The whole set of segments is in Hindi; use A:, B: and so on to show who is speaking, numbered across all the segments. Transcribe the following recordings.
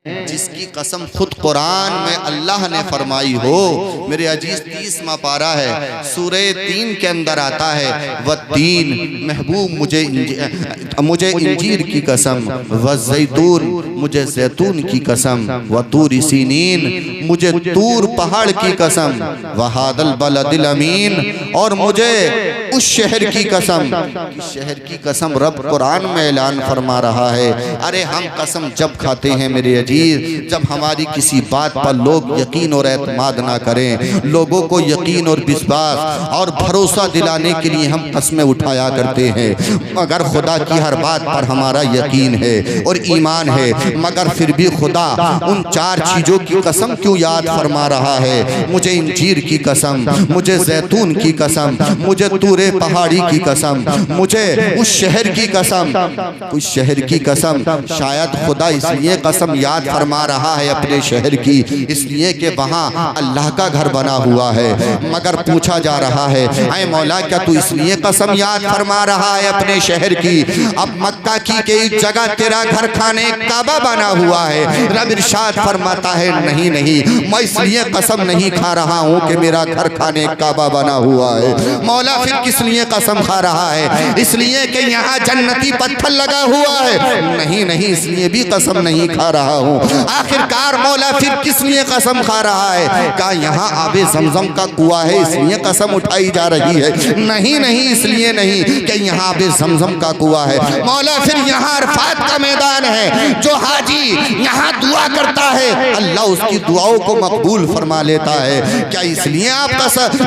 A: जिसकी कसम खुद कुरान में अल्लाह ने फरमाई हो। मेरे अजीज 30वां पारा है, सूरे 3 के अंदर आता है, व तीन महबूब मुझे इंजीर की कसम, व जैतून मुझे जैतून की कसम, व तूर सीनीन मुझे तूर पहाड़ की कसम, व हादल बलदिल अमीन और मुझे उस शहर की कसम। शहर की कसम रब कुरान में ऐलान फरमा रहा है। अरे हम कसम जब खाते हैं मेरे अजीज, जब हमारी किसी बात पर लोग यकीन और एतमाद ना करें, लोगों को यकीन और विश्वास और भरोसा दिलाने के लिए हम कस्में उठाया करते हैं। मगर खुदा की हर बात पर हमारा यकीन है और ईमान है, मगर फिर भी खुदा उन 4 चीज़ों की कसम क्यों याद फरमा रहा है? मुझे इंजीर की कसम, मुझे जैतून की कसम, मुझे तूरे पहाड़ी की कसम, मुझे उस शहर की कसम। उस शहर की कसम शायद खुदा इसलिए कसम याद फरमा रहा है अपने शहर की, इसलिए कि वहाँ अल्लाह का घर बना हुआ है। मगर पूछा जा रहा है, ऐ मौला क्या तू इसलिए कसम याद फरमा रहा है अपने शहर की? अब मक्का की कई जगह तेरा घर खाने काबा बना हुआ है। रब इरशाद फरमाता है, नहीं नहीं, मैं इसलिए कसम नहीं खा रहा हूँ कि मेरा घर खाने काबा बना हुआ है। मौला फिर किस लिए कसम खा रहा है? इसलिए कि यहाँ जन्नती पत्थर लगा हुआ है? नहीं नहीं, इसलिए भी कसम नहीं खा रहा हूँ। आखिरकार मौला फिर किस लिए कसम खा रहा है? क्या यहाँ आबे ज़मज़म का कुआं है इसलिए कसम उठाई जा रही है? नहीं नहीं, इसलिए नहीं कि यहाँ आबे ज़मज़म का कुआं है। मौला फिर यहाँ अरफात का मैदान है, जो हाजी यहाँ दुआ करता है अल्लाह उसकी दुआओं को मकबूल फरमा लेता है। क्या इसलिए आप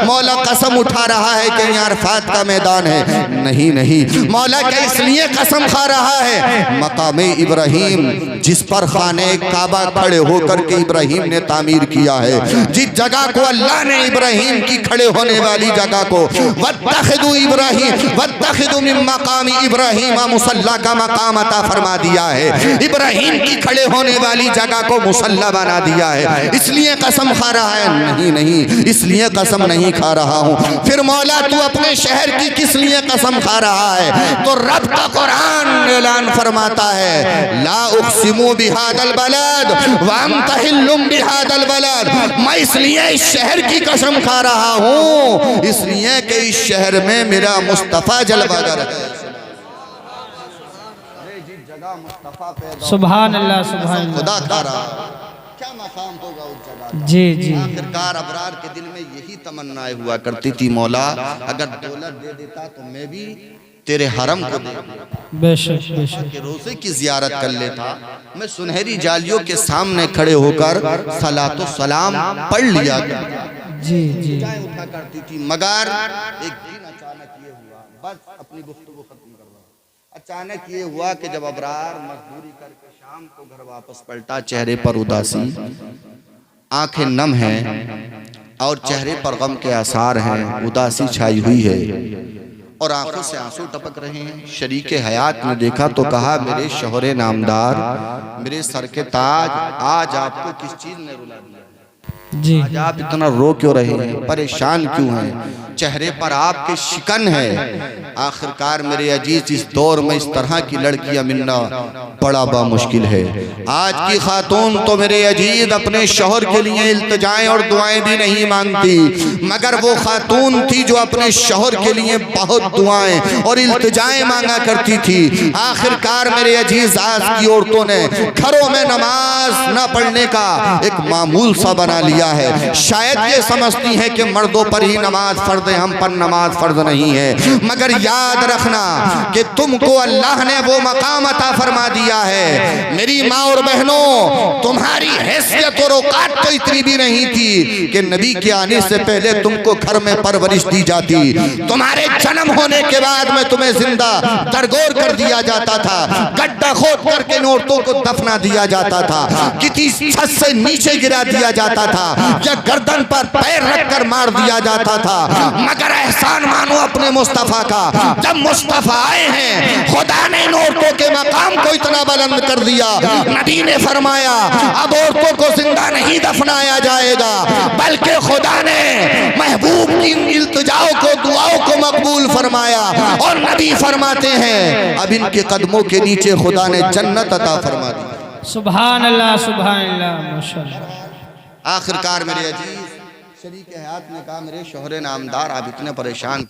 A: मौला कसम उठा रहा है कि यहाँ अरफात का मैदान है? नहीं नहीं, मौला क्या इसलिए कसम खा रहा है? मकाम इब्राहिम जिस पर खाने काबा खड़े होकर के इब्राहिम ने तामीर किया है, जिस जगह को अल्लाह ने इब्राहिम की खड़े होने वाली जगह को वत्तखिदू इब्राहिम वत्तखिदू मिन मकामी इब्राहिम मुसल्ला का मकाम अता फरमा दिया है। इब्राहिम की खड़े होने वाली जगह को मुसल्ला बना दिया है, इसलिए कसम खा रहा है? नहीं नहीं, इसलिए कसम नहीं खा रहा हूँ। फिर मौला तू अपने शहर की किस लिए कसम खा रहा है? तो रब का कुरान ऐलान फरमाता है, ला उक़सिमु बिहादल बलद व अंत हिल्लुम बिहादल बलद। मैं इसलिए इस शहर की कसम खा रहा हूँ इसलिए कि इस शहर में मेरा मुस्तफ़ा जलवागर है।
B: सुभान अल्लाह, सुभान अल्लाह।
A: खुदा खा रहा, क्या मकाम होगा उस जगह?
B: जी जी।
A: आखिरकार अबरार के दिल में यही तमन्नाएं हुआ करती थी, मौला अगर दौलत दे देता तो मैं भी तेरे हरम को दे
B: बेशक बेशक
A: के रोज़े की जियारत कर लेता, मैं सुनहरी जालियों के सामने खड़े होकर सलातो सलाम पढ़ लिया
B: जी जी।
A: उठा करती थी। मगर एक दिन अचानक ये हुआ, बस अपनी गुफ्तगू खत्म कर रहा। अचानक ये हुआ कि जब अबरार मजदूरी करके शाम को घर वापस पलटा, चेहरे पर उदासी, आंखें नम हैं और चेहरे पर गम के आसार हैं, उदासी छाई हुई है और आंखों से आंसू टपक रहे हैं। शरीके हयात ने देखा तो कहा, मेरे शोहरे नामदार, मेरे सर के ताज, आज आपको किस चीज ने रुला दिया
B: जी?
A: आज आप इतना रो क्यों रहे हैं, परेशान क्यों हैं? चेहरे पर आपके शिकन है। आखिरकार मेरे अजीज इस दौर में इस तरह की लड़कियां मिलना बड़ा मुश्किल है। आज की खातून तो मेरे अजीज अपने शौहर के लिए इल्तिजाएं और दुआएं भी नहीं मांगती, मगर वो खातून थी जो अपने शौहर के लिए बहुत दुआएं और इल्तिजाएं मांगा करती थी। आखिरकार मेरे अजीज आज की औरतों ने घरों में नमाज न पढ़ने का एक मामूल सा बना लिया है। शायद ये समझती है कि मर्दों पर ही नमाज फर्ज है, हम पर नमाज फर्ज नहीं है। मगर याद रखना कि तुमको अल्लाह ने वो मकाम अता फरमा दिया है। मेरी माँ और बहनों, तुम्हारी हैसियत और औकात तो इतनी भी नहीं थी कि नबी के आने से पहले तुमको घर में परवरिश दी जाती। तुम्हारे जन्म होने के बाद में तुम्हें जिंदा दरगोर कर दिया जाता था, गड्ढा खोद करके औरतों को दफना दिया जाता था, किसी छत से नीचे गिरा दिया जाता था या गर्दन पर पैर रखकर मार दिया जाता था। मगर एहसान मानो अपने मुस्तफा का, जब मुस्तफा आए हैं खुदा ने इन औरतों के मकाम को इतना बुलंद कर दिया। नबी ने फरमाया अब औरतों को जिंदा नहीं दफनाया जाएगा, बल्कि खुदा ने महबूब की इल्तिजाओं को, दुआओं को मकबूल फरमाया। और नबी फरमाते हैं अब इनके कदमों के नीचे खुदा ने जन्नत अता फरमा दी।
B: सुभान अल्लाह माशाअल्लाह।
A: आखिरकार मेरे अजीज शरीक हयात ने कहा, मेरे शोहर नामदार आप इतने परेशान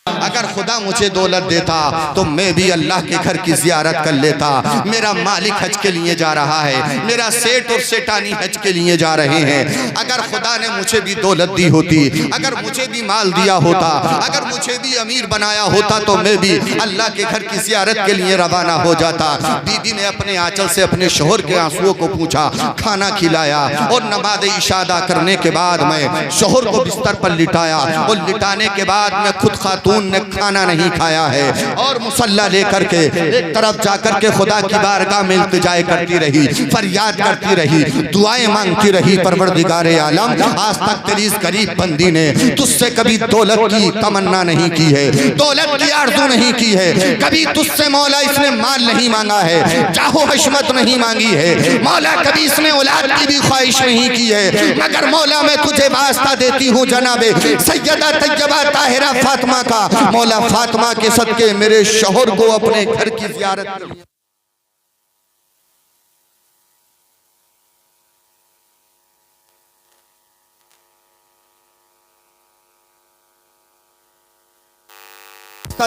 A: अगर खुदा मुझे दौलत देता तो मैं भी अल्लाह के घर की जियारत कर लेता। मेरा मालिक हज के लिए जा रहा है, मेरा सेठ और सेठानी हज के लिए जा रहे हैं। अगर खुदा ने मुझे भी दौलत दी होती, अगर मुझे भी माल दिया होता, अगर मुझे भी अमीर बनाया होता तो मैं भी अल्लाह के घर की जियारत के लिए रवाना हो जाता। बीबी ने अपने आंचल से अपने शोहर के आंसुओं को पूछा, खाना खिलाया और नमाज इशा अदा करने के बाद मैं शोहर को बिस्तर पर लिटाया और लिटाने के बाद मैं खुद खातून ने खाना नहीं खाया है और मुसल्ला लेकर के एक तरफ जाकर के खुदा की बारगाह में इल्तिजाए करती रही, फरियाद करती रही, दुआएं मांगती रही। परवरदिगारे आलम, आज तक तेरी इस गरीब बंदी ने तुझसे कभी दौलत की तमन्ना नहीं की है, दौलत की आरज़ू नहीं की है, कभी तुझसे मौला इसने माल नहीं मांगा है, चाहो हशमत नहीं मांगी है मौला, कभी इसने औलाद की भी ख्वाहिश नहीं की है। मगर मौला मैं तुझे वास्ता देती हूँ जनाबे सैयदा तैयबा ताहिरा फातिमा का, मौला फातिमा के सदके मेरे शोहर को अपने घर की ज़ियारत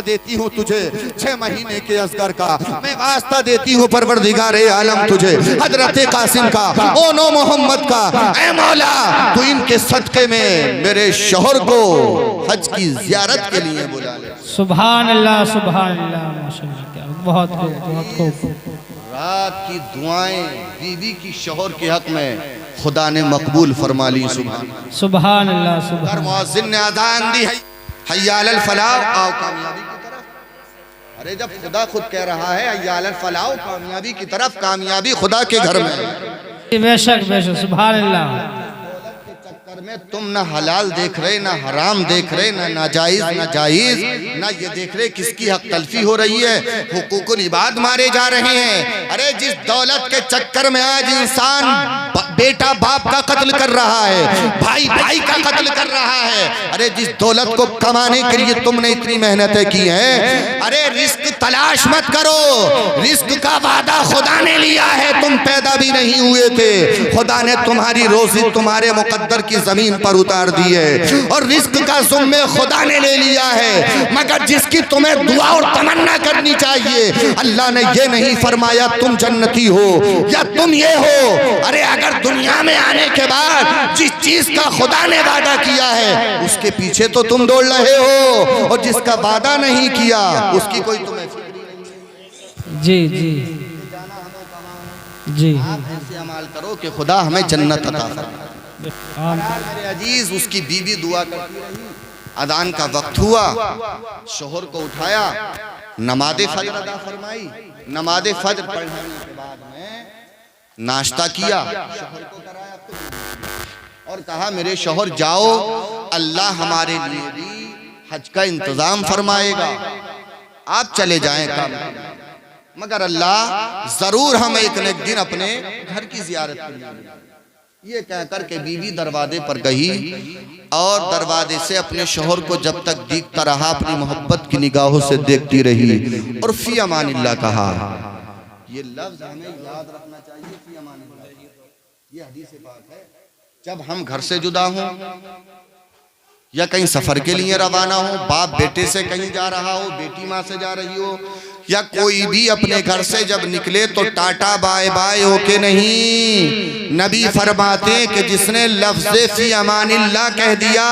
A: देती हूँ तुझे 6 महीने के असगर का, मैं वास्ता देती हूँ परवरदिगारे आलम तुझे हजरत कासिम का, ओ नो मोहम्मद का, ऐ मौला तू इनके सदके में मेरे शोहर को हज की ज़ियारत के लिए बुला ले।
B: सुभान अल्लाह माशाअल्लाह, बहुत खूब।
A: रात की दुआएं बीवी की शोहर के हक में खुदा ने मकबूल फरमा ली।
B: सुभान अल्लाह।
A: अगर मुअज्जिन ने अज़ान दी है हय्या अलल फलाह, आओ कामयाबी की तरफ। अरे जब खुदा खुद कह रहा है हय्या अलल फलाह, कामयाबी की तरफ, कामयाबी खुदा के घर में।
B: बेशक बेशक, सुभान अल्लाह।
A: चक्कर में तुम ना हलाल देख रहे, ना हराम देख रहे, ना नाजायज ना जायज, ना ये देख रहे किसकी हक तलफी हो रही है, हुकूकुल इबाद मारे जा रहे हैं। अरे जिस दौलत के चक्कर में आज इंसान बेटा बाप का कत्ल कर रहा है, भाई भाई का कत्ल कर रहा है, अरे जिस दौलत को कमाने के लिए तुमने इतनी मेहनतें की हैं, अरे रिस्क तलाश मत करो, रिस्क का वादा खुदा ने लिया है, तुम पैदा भी नहीं हुए थे, खुदा ने तुम्हारी रोजी तुम्हारे मुकद्दर की जमीन पर उतार दी है और रिस्क का ज़िम्मे खुदा ने ले लिया है। मगर जिसकी तुम्हें दुआ और तमन्ना करनी चाहिए, अल्लाह ने ये नहीं फरमाया तुम जन्नती हो या तुम ये हो। अरे अगर दुनिया में आने के बाद जिस चीज का खुदा ने वादा किया है उसके पीछे तो तुम दौड़ रहे हो, और जिसका वादा नहीं किया उसकी कोई तुम्हें
B: जी जी जी।
A: आप ऐसे अमाल करो कि खुदा हमें जन्नत अता फरमाए। मेरे अजीज उसकी बीवी दुआ करती रही, अदान का वक्त हुआ, शोहर को उठाया, नमाज़े फज्र अदा फरमाई, नमाज़े फज्र पढ़ने के बाद में नाश्ता किया, शोहर को कराया और कहा मेरे शोहर जाओ, अल्लाह हमारे लिए भी हज का इंतजाम फरमाएगा, आप चले जाएं काम, मगर अल्लाह जरूर हम एक न एक दिन अपने घर की जियारत करेंगे। ये कहकर के बीवी दरवाजे पर गई और दरवाजे से अपने शोहर को जब तक देखता रहा अपनी मोहब्बत की निगाहों से देखती रही और फी अमानिल्लाह कहा। ये लफ्ज हमें याद रखना चाहिए, फी अमानिल्लाह, ये हदीस पाक है। जब हम घर से जुदा हों या कहीं सफर के लिए रवाना हो, बाप बेटे से कहीं जा रहा हो, बेटी माँ से जा रही हो, या कोई भी अपने घर से जब निकले तो टाटा बाय बाय होके नहीं। नबी फरमाते कि जिसने लफ्ज़े फी अमानिल्लाह कह दिया,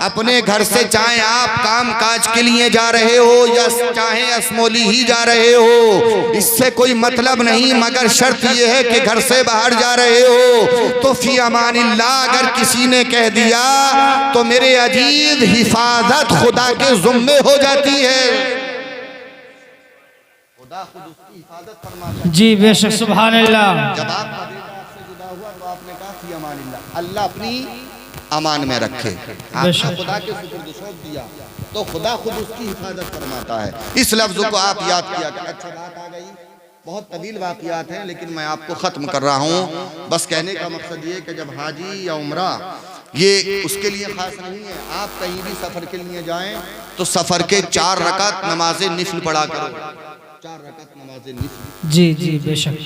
A: अपने घर से चाहे आप काम काज के लिए जा रहे हो या चाहे असमोली ही जा रहे हो, इससे कोई मतलब नहीं, मगर शर्त यह है कि घर से बाहर जा रहे हो तो फी अमानिल्लाह अगर किसी ने कह दिया तो मेरे अजीज हिफाजत खुदा के ज़िम्मे हो जाती है। खुदा खुद उसकी हिफाजत फरमाता है।
B: जी बेशक, सुभान अल्लाह।
A: जब आपका बेटा आपसे जुदा हुआ तो आपने कहा फी अमानिल्लाह, अल्लाह अपनी अमान में रखे, आपने खुदा के सुपुर्द सौंप दिया तो खुदा खुद उसकी हिफाजत फरमाता है। इस लफ्ज़ को आप याद किया। अच्छा बात आ गई, बहुत तवील वाक़ियात हैं लेकिन मैं आपको ख़त्म कर रहा हूँ। बस कहने का मकसद ये कि जब हाजी या उमरा ये उसके लिए खास नहीं है। आप कहीं भी सफर के लिए जाएं तो सफर के 4 रकात नमाज़े निफल पढ़ा करो, 4 रकात नमाज़े निफल।
B: जी जी बेशक।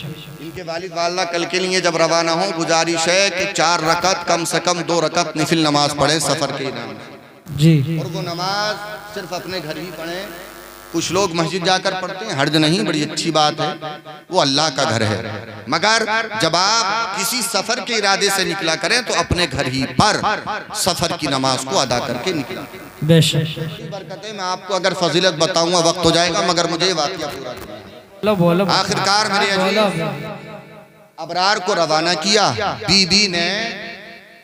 A: इनके वालिद वाला कल के लिए जब रवाना हो गुजारिश है कि 4 रकात कम से कम 2 रकात निफल नमाज पढ़े सफर के इनाम
B: जी।
A: और वो नमाज सिर्फ अपने घर ही पढ़े। कुछ लोग मस्जिद जाकर पढ़ते हैं, हर्ज नहीं, बड़ी अच्छी बात है, वो अल्लाह का घर है। मगर जब आप किसी सफर के इरादे से निकला करें तो अपने घर ही पर सफर की नमाज को अदा करके निकला।
B: बेशक।
A: बरकतें मैं आपको अगर फजीलत बताऊंगा वक्त हो जाएगा, मगर मुझे वाक़या पूरा करना है।
B: बोलो बोलो।
A: आखिरकार मेरे अजीज अबरार को रवाना किया। बीबी ने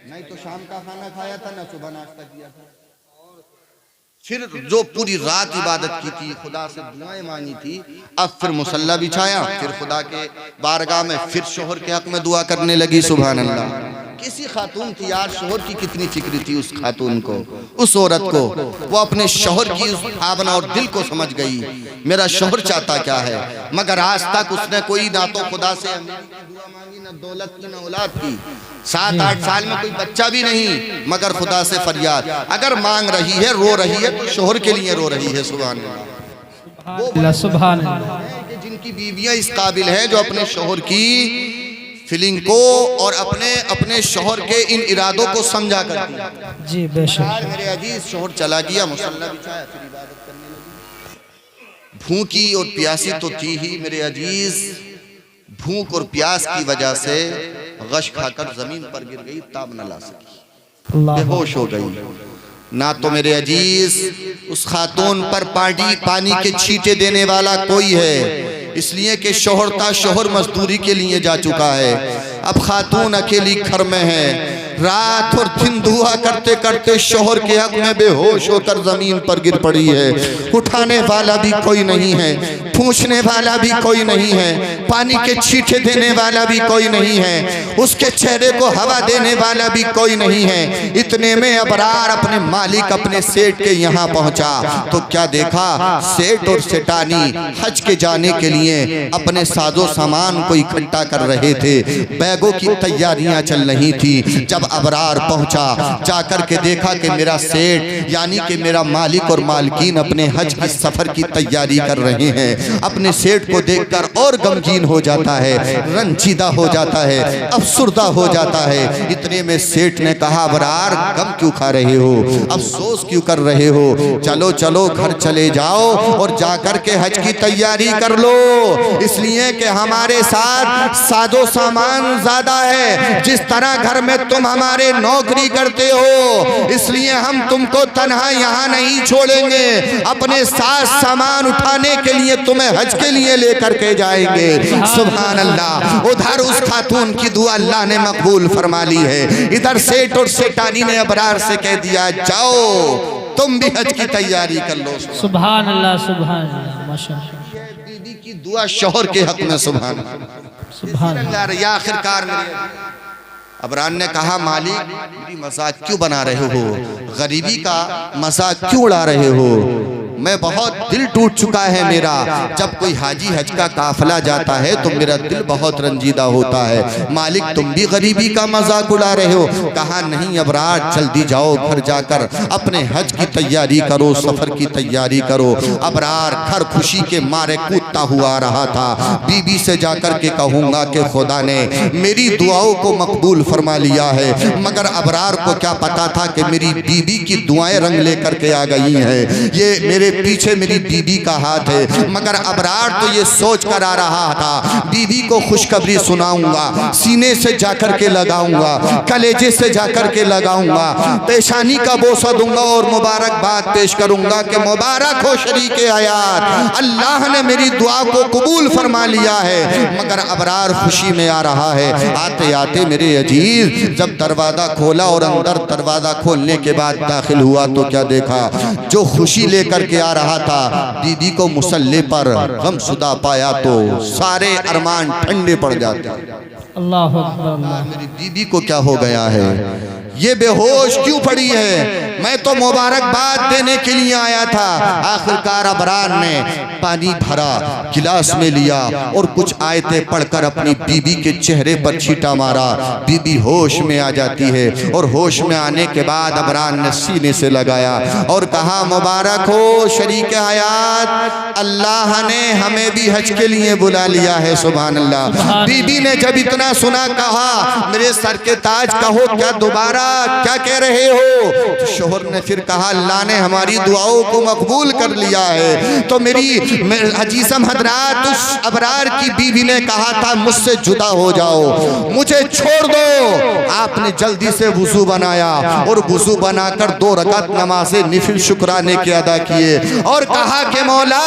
A: नहीं तो शाम का खाना खाया था, ना सुबह नाश्ता किया था। फिर जो पूरी रात इबादत की थी, खुदा से दुआएं मांगी थी, अब फिर मुसल्ला बिछाया, फिर खुदा के बारगाह में फिर शोहर के हक में दुआ करने लगी। सुभान अल्लाह। किसी खातून की यार शोहर की कितनी फिक्र थी उस खातून को, उस औरत को। वो अपने शोहर की उस भावना और दिल को समझ गई, मेरा शोहर चाहता क्या है। मगर आज तक उसने कोई ना तो खुदा से दुआ मांगी, ना दौलत की, ना औलाद की। 7-8 साल में कोई बच्चा भी नहीं, मगर खुदा से फरियाद अगर मांग रही है, रो रही है तो शोहर के लिए रो रही है। सुभान अल्लाह।
B: सुभान अल्लाह।
A: कि जिनकी बीवियां इस काबिल हैं जो अपने शोहर की फीलिंग को और अपने शोहर के इन इरादों को समझा करती हैं।
B: जी बेशक।
A: मेरे अजीज शोहर चला गया, मुसल्ला बिछाया, फिर इबादत करने लगी। भूखी और प्यासी तो थी ही मेरे अजीज, भूख और प्यास की वजह से गश खाकर जमीन पर गिर गई, ताब न ला सकी, बेहोश हो गई। ना तो मेरे अजीज उस खातून पर पानी के छींटे देने वाला कोई है, इसलिए कि शोहर था, शोहर मजदूरी के लिए जा चुका है। अब खातून अकेली घर में है, रात और दिन दुआ करते करते शोहर के हक में बेहोश होकर जमीन पर गिर पड़ी है। उठाने वाला भी कोई नहीं है, पूछने वाला भी कोई नहीं है, पानी के छींटे देने वाला भी कोई नहीं है, उसके चेहरे को हवा देने वाला भी कोई नहीं है। इतने में अबरार अपने मालिक अपने सेठ के यहाँ पहुंचा तो क्या देखा, सेठ और सेठानी हज के जाने के लिए अपने साजो सामान को इकट्ठा कर रहे थे, बैगों की तैयारियां चल रही थी। जब अबरार पहुंचा, जाकर के देखा कि मेरा सेठ यानी कि मेरा मालिक और मालकीन अपने हज की सफर की तैयारी कर रहे हैं। अपने सेठ को देखकर और गमगीन हो जाता है, रंजीदा हो जाता है, अफसुर्दा हो जाता है। इतने में सेठ ने कहा, अबरार गम क्यों खा रहे हो, अफसोस क्यों कर रहे हो, चलो चलो घर चले जाओ और जाकर के हज की तैयारी कर लो, इसलिए कि हमारे साथ साजो सामान ज्यादा है। जिस तरह घर में तुम हमारे नौकरी करते हो, इसलिए हम तुमको तन्हा यहाँ नहीं छोड़ेंगे, अपने साथ सामान उठाने के लिए तुम्हें हज के लिए लेकर के जाएंगे। सुभान अल्लाह। उधर उस खातून की दुआ अल्लाह ने मकबूल फरमा ली है। इधर सेठ और सेठानी ने अबरार से कह दिया, जाओ तुम भी हज की तैयारी कर लो।
B: सुभान अल्लाह, सुभान अल्लाह, माशाअल्लाह।
A: बीबी की दुआ शोहर के हक में। सुभान
B: सुभान अल्लाह।
A: आखिरकार अबरार ने कहा, मालिक मेरी मजाक क्यों बना रहे हो, गरीबी का मजाक क्यों उड़ा रहे हो, मैं बहुत दिल टूट चुका है मेरा। जब कोई हाजी हज का काफिला जाता है तो मेरा दिल बहुत रंजीदा होता है। मालिक तुम भी गरीबी का मजाक उड़ा रहे हो। कहा, नहीं अबरार, जल्दी जाओ घर जाकर अपने हज की तैयारी करो, सफर की तैयारी करो। अबरार घर खुशी के मारे कूदता हुआ आ रहा था। बीबी से जाकर के कहूंगा कि खुदा ने मेरी दुआओं को मकबूल फरमा लिया है, मगर अबरार को क्या पता था कि मेरी बीबी की दुआएं रंग लेकर के आ गई हैं। ये मेरे पीछे मेरी बीबी का हाथ है। मगर अबरार तो ये सोच कर आ रहा था, बीबी को खुशखबरी सुनाऊंगा, सीने से जाकर के लगाऊंगा, कलेजे से जाकर के लगाऊंगा, पेशानी का बोसा दूंगा और मुबारकबाद पेश करूंगा कि मुबारक हो शरीके हयात, अल्लाह ने मेरी दुआ को कबूल फरमा लिया है। मगर अबरार खुशी में आ रहा है। आते आते मेरे अजीज जब दरवाजा खोला और अंदर दरवाजा खोलने के बाद दाखिल हुआ तो क्या देखा, जो खुशी लेकर आ रहा था, बीबी को मुसल्ले पर गमशुदा पाया तो सारे अरमान ठंडे पड़ जाते। अल्लाह अकबर। मेरी बीबी को क्या हो गया है, ये बेहोश क्यों पड़ी है, मैं तो मुबारकबाद देने के लिए आया था। आखिरकार अबरार ने पानी भरा, गिलास में लिया और कुछ आयतें पढ़कर अपनी बीबी के चेहरे पर छींटा मारा। बीबी होश में आ जाती है और होश में आने के बाद अबरार ने सीने से लगाया और कहा, मुबारक हो शरीक हयात, अल्लाह ने हमें भी हज के लिए बुला लिया है। सुभान अल्लाह। बीबी ने जब इतना सुना कहा, मेरे सर के ताज कहो, क्या दोबारा क्या कह रहे हो? तो शोहर ने फिर कहा, अल्लाह ने हमारी दुआओं को मकबूल कर लिया है। तो मेरी अजीज़म हजरात, उस अबरार की बीवी ने कहा था, मुझसे जुदा हो जाओ, मुझे छोड़ दो। आपने जल्दी से वुजू बनाया और वुजू बनाकर 2 रकात नमाज़े निफिल शुक्राने के अदा किए और कहा कि मौला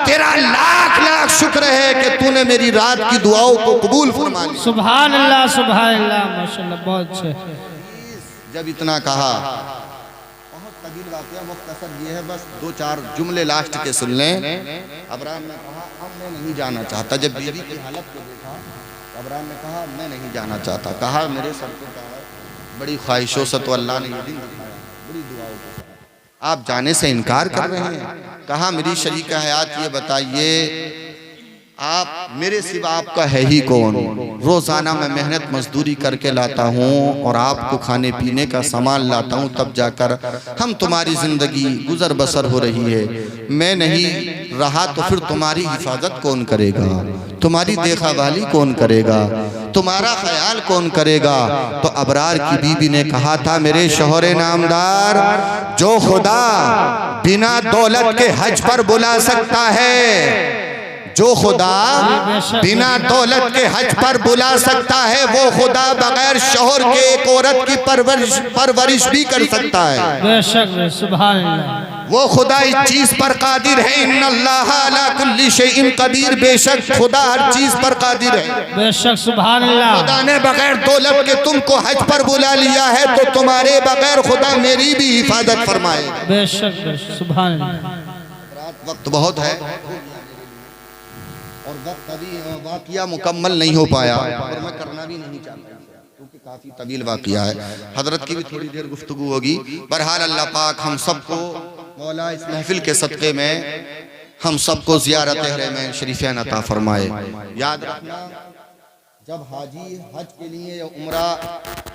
A: तेरा लाख लाख शुक्र है कि तूने मेरी रात की दुआओं को कबूल फरमा लिया।
B: सुभान अल्लाह, सुभान अल्लाह, माशाअल्लाह, बहुत अच्छे।
A: जब इतना कहा, बहुत तवील वाक़या, मुख्तसर ये है, बस 2-4 जुमले लास्ट के सुन लें। अबराम ने कहा, अब मैं नहीं जाना चाहता। जब बीवी की हालत को देखा, अबराम ने कहा, मैं नहीं जाना चाहता। कहा, मेरे सर पे बड़ी ख्वाहिशों से तो अल्लाह ने ये दिन दिखाया, बड़ी दुआओं के साथ आप जाने से इनकार कर रहे हैं। कहा, मेरी शरीक हयात, ये बताइए आप मेरे सिवा आपका है ही कौन? रोज़ाना मैं मेहनत मजदूरी करके लाता हूँ और आपको खाने पीने का सामान लाता हूँ, तब जाकर हम तुम्हारी ज़िंदगी गुजर बसर हो रही है। मैं नहीं रहा तो फिर तुम्हारी हिफाजत कौन करेगा? तुम्हारी देखभाली कौन करेगा? तुम्हारा ख्याल कौन करेगा? तो अबरार की बीबी ने कहा था, मेरे शौहरे नामदार, जो खुदा बिना दौलत के हज पर बुला सकता है, जो खुदा बिना दौलत के हज पर बुला सकता है, वो खुदा बगैर शौहर के एक औरत की परवरिश भी कर सकता है।
B: बेशक, सुभान अल्लाह।
A: वो खुदा इस चीज पर कादिर है। इन्नल्लाह अला कुल्ली शैइन कदीर, बेशक खुदा हर चीज पर कादिर है।
B: बेशक, सुभान अल्लाह।
A: खुदा ने बगैर दौलत के तुमको हज पर बुला लिया है, तो तुम्हारे बगैर खुदा मेरी भी हिफाजत फरमाएगा।
B: बेशक, सुभान अल्लाह।
A: वक्त बहुत है और वक्त अभी वाक़िया मुकम्मल नहीं हो पाया और मैं करना भी नहीं चाहता क्योंकि काफ़ी तवील वाक़िया है। हजरत की भी थोड़ी देर गुफ्तगू होगी। बहरहाल अल्लाह पाक हम सबको मौला इस महफिल के सदक़े में हम सबको ज़ियारत हरमैन शरीफ़ैन अता फरमाए। याद रखना, जब हाजी हज के लिए या उम्रा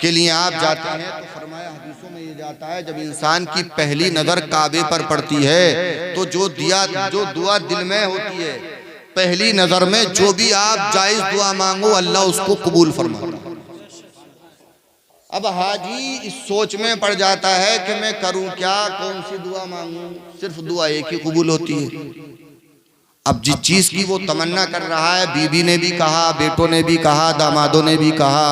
A: के लिए आप जाते हैं तो फरमाया, हदीसों में ये जाता है, जब इंसान की पहली नज़र काबे पर पड़ती है तो जो दुआ दिल में होती है, पहली नजर में जो भी आप जायज दुआ मांगो, अल्लाह उसको कबूल फरमाता है। अब हाजी इस सोच में पड़ जाता है कि मैं करूं क्या, कौन सी दुआ मांगूं? सिर्फ दुआ एक ही कबूल होती है। अब जिस चीज की वो तमन्ना कर रहा है, बीबी ने भी कहा, बेटों ने भी कहा, दामादों ने भी कहा,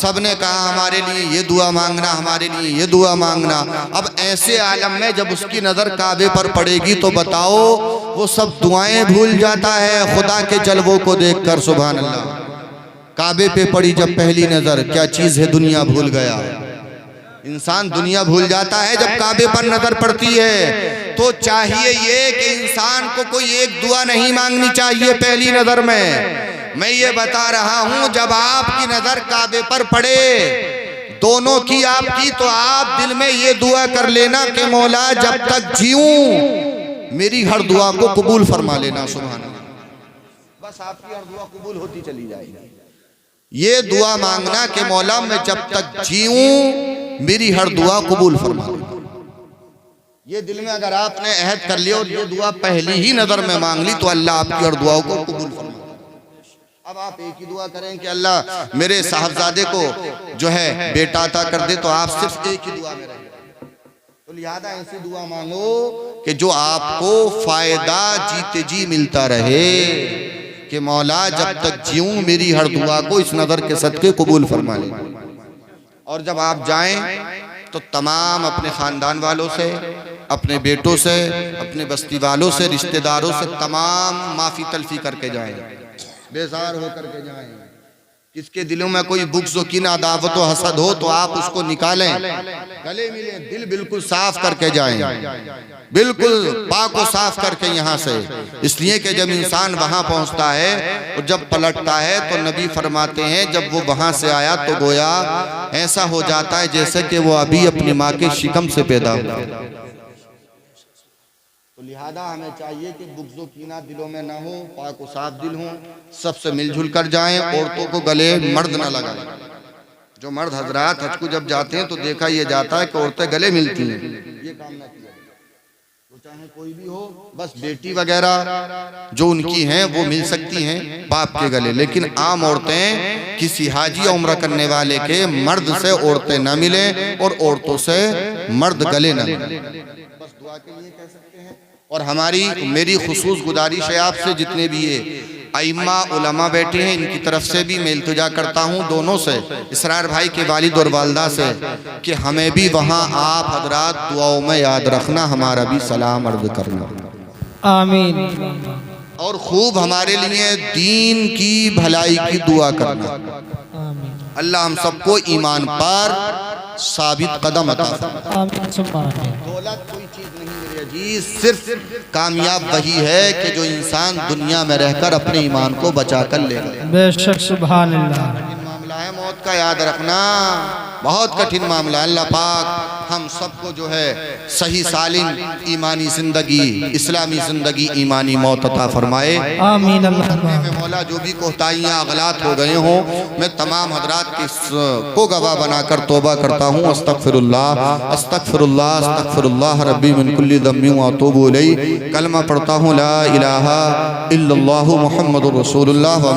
A: सब ने कहा हमारे लिए ये दुआ मांगना, हमारे लिए ये दुआ मांगना। अब ऐसे आलम में जब उसकी नज़र काबे पर पड़ेगी तो बताओ वो सब दुआएं भूल जाता है खुदा के जलवों को देखकर। सुभान अल्लाह। काबे पे पड़ी जब पहली नज़र, क्या चीज़ है, दुनिया भूल गया। इंसान दुनिया भूल जाता है जब काबे पर नजर पड़ती है। तो चाहिए ये कि इंसान को कोई एक दुआ नहीं मांगनी चाहिए पहली नजर में। मैं ये बता रहा हूं, जब आपकी नजर काबे पर पड़े, दोनों की आपकी, तो आप दिल में ये दुआ कर लेना कि मौला जब तक जीऊं मेरी हर दुआ को कबूल फरमा लेना। सुभान अल्लाह। बस आपकी हर दुआ कबूल होती चली जाएगी। ये दुआ मांगना कि मौला मैं जब तक जीऊं मेरी हर दुआ कबूल फरमा। ये दिल में अगर आपने अहद कर लिया और ये दुआ पहली ही नजर में मांग ली तो अल्लाह आपकी हर दुआओं को कबूल फरमा। अब आप एक ही दुआ करें कि अल्लाह मेरे साहबजादे को जो है बेटा अता कर दे, तो आप सिर्फ एक ही दुआ में रहें। तो लिहाजा ऐसी दुआ मांगो कि जो आपको फायदा जीते जी मिलता रहे कि मौला जब तक जीऊं मेरी हर दुआ को इस नजर के सदके कबूल फरमा ले। और जब आप जाएं तो तमाम अपने ख़ानदान वालों से, अपने बेटों से, अपने बस्ती वालों से, रिश्तेदारों से तमाम माफ़ी तलफ़ी करके जाएं, बेजार होकर के जाएं। किसके दिलों में कोई बुग़्ज़ व कीना अदावत व हसद हो तो आप उसको निकालें, गले मिलें, दिल बिल्कुल साफ करके जाएं, बिल्कुल पाक व साफ करके यहाँ से। इसलिए कि जब इंसान वहाँ पहुँचता है और जब पलटता है तो नबी फरमाते हैं जब वो वहाँ से आया तो गोया ऐसा हो जाता है जैसे कि वो अभी अपनी माँ के शिकम से पैदा हुआ। तो लिहाजा हमें चाहिए कि बुग़्ज़ व कीना दिलों में ना हो, पाक व साफ दिल हो, सबसे मिलजुल कर जाएं। औरतों को गले मर्द न लगाएं। जो मर्द हजरात हज को जब जाते हैं तो देखा यह जाता है कि औरतें गले मिलती हैं, ये काम ना किया। तो चाहे कोई भी हो, बस बेटी वगैरह जो उनकी हैं वो मिल सकती हैं बाप के गले, लेकिन आम औरतें किसी हाजी या उम्रा करने वाले के मर्द से औरतें न मिलें और औरतों से मर्द गले न मिलें। बस दुआ के लिए कह सकते हैं। और मेरी खुसूस गुजारिश है आपसे, जितने भी ये अइम्मा उलमा बैठे हैं इनकी तरफ से भी मैं इल्तिजा करता हूँ, दोनों से, इसरार भाई के वालिद और वालदा से, कि हमें भी वहाँ आप हजरात दुआओं में याद रखना, हमारा भी सलाम अर्ज करना।
B: आमीन।
A: और खूब हमारे लिए दीन की भलाई की दुआ करना। अल्लाह हम सबको ईमान पर साबित कदम अता फरमाए। दौलत कोई चीज नहीं मेरे अजीज, सिर्फ कामयाब वही है कि जो इंसान दुनिया में रहकर अपने ईमान को बचा कर ले।
B: बेशक सुभान अल्लाह।
A: कठिन मामला है मौत का, याद रखना, बहुत कठिन मामला। अल्लाह पाक हम सबको जो है सही सालिम ईमानी जिंदगी, इस्लामी जिंदगी, ईमानी मौत अता फरमाए।
B: आमीन।
A: में मौला जो भी कोताहियाँ अगलात हो गए हों, मैं तमाम हजरात को गवाह बनाकर तौबा करता हूँ। अस्तगफिरुल्लाह अस्तगफिरुल्लाह अस्तगफिरुल्लाह रब्बी मिन कुल्ली ज़म्बि व अतूबु इलैहि। कलमा पढ़ता हूँ ला इलाहा इल्लल्लाहु मुहम्मदुर रसूलुल्लाह।